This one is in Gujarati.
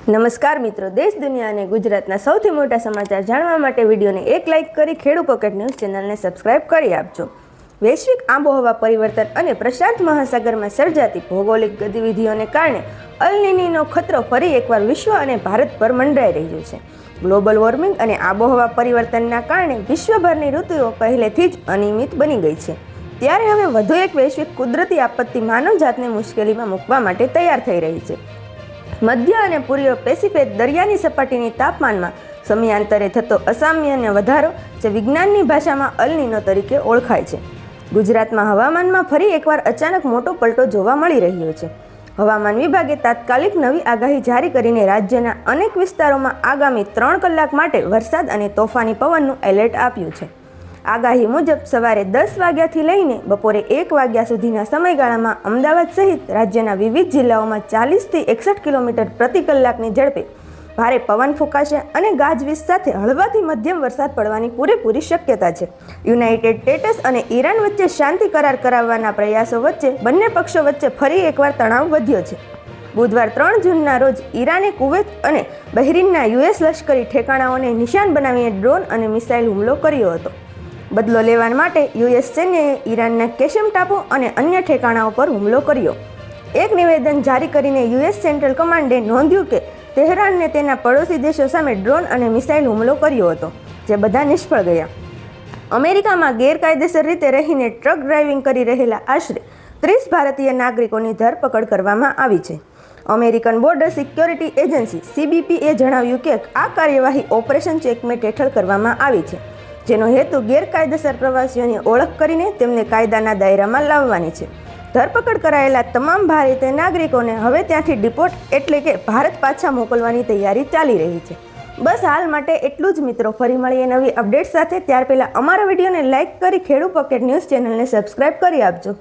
નમસ્કાર મિત્રો, દેશ દુનિયા અને ગુજરાતના સૌથી મોટા સમાચાર જાણવા માટે વિડીયોને એક લાઇક કરી ખેડૂ પોકેટ ન્યૂઝ ચેનલને સબસ્ક્રાઇબ કરી આપજો। વૈશ્વિક આબોહવા પરિવર્તન અને પ્રશાંત મહાસાગરમાં સર્જાતી ભૌગોલિક ગતિવિધિઓને કારણે અલ નીનોનો ખતરો ફરી એકવાર વિશ્વ અને ભારત પર મંડરાઈ રહ્યો છે। ગ્લોબલ વોર્મિંગ અને આબોહવા પરિવર્તનના કારણે વિશ્વભરની ઋતુઓ પહેલેથી જ અનિયમિત બની ગઈ છે, ત્યારે હવે વધુ એક વૈશ્વિક કુદરતી આપત્તિ માનવજાતને મુશ્કેલીમાં મૂકવા માટે તૈયાર થઈ રહી છે। મધ્ય અને પૂર્વ પેસિફિક દરિયાની સપાટીની તાપમાનમાં સમયાંતરે થતો અસામાન્ય વધારો જે વિજ્ઞાનની ભાષામાં અલ નીનો તરીકે ઓળખાય છે। ગુજરાતમાં હવામાનમાં ફરી એકવાર અચાનક મોટો પલટો જોવા મળી રહ્યો છે। હવામાન વિભાગે તાત્કાલિક નવી આગાહી જારી કરીને રાજ્યના અનેક વિસ્તારોમાં આગામી 3 કલાક માટે વરસાદ અને તોફાની પવનનું એલર્ટ આપ્યું છે। આગાહી મુજબ સવારે 10 વાગ્યાથી લઈને બપોરે 1 વાગ્યા સુધીના સમયગાળામાં અમદાવાદ સહિત રાજ્યના વિવિધ જિલ્લાઓમાં 40થી 61 કિલોમીટર પ્રતિ કલાકની ઝડપે ભારે પવન ફૂંકાશે અને ગાજવીજ સાથે હળવાથી મધ્યમ વરસાદ પડવાની પૂરેપૂરી શક્યતા છે। યુનાઇટેડ સ્ટેટ્સ અને ઈરાન વચ્ચે શાંતિ કરાર કરાવવાના પ્રયાસો વચ્ચે બંને પક્ષો વચ્ચે ફરી એકવાર તણાવ વધ્યો છે। બુધવાર 3 જૂનના રોજ ઈરાને કુવૈત અને બહરીનના યુએસ લશ્કરી ઠેકાણાઓને નિશાન બનાવીને ડ્રોન અને મિસાઇલ હુમલો કર્યો હતો। બદલો લેવા માટે યુએસ સૈન્યએ ઈરાનના કેશમ ટાપુ અને અન્ય ઠેકાણાઓ પર હુમલો કર્યો। એક નિવેદન જારી કરીને યુએસ સેન્ટ્રલ કમાન્ડે નોંધ્યું કે તેહરાનને તેના પડોશી દેશો સામે ડ્રોન અને મિસાઇલ હુમલો કર્યો હતો, જે બધા નિષ્ફળ ગયા। અમેરિકામાં ગેરકાયદેસર રીતે રહીને ટ્રક ડ્રાઇવિંગ કરી રહેલા આશરે 30 ભારતીય નાગરિકોની ધરપકડ કરવામાં આવી છે। અમેરિકન બોર્ડર સિક્યોરિટી એજન્સી CBPએ જણાવ્યું કે આ કાર્યવાહી ઓપરેશન ચેકમેટ હેઠળ કરવામાં આવી છે, જેનો હેતુ ગેરકાયદેસર પ્રવાસીઓની ઓળખ કરીને તેમને કાયદાના દાયરામાં લાવવાની છે। ધરપકડ કરાયેલા તમામ ભારતીય નાગરિકોને હવે ત્યાંથી ડિપોર્ટ એટલે કે ભારત પાછા મોકલવાની તૈયારી ચાલી રહી છે। બસ હાલ માટે એટલું જ મિત્રો, ફરી મળીએ નવી અપડેટ સાથે। ત્યાર પહેલાં અમારા વિડીયોને લાઇક કરી ખેડૂ પોકેટ ન્યૂઝ ચેનલને સબસ્ક્રાઇબ કરી આપજો।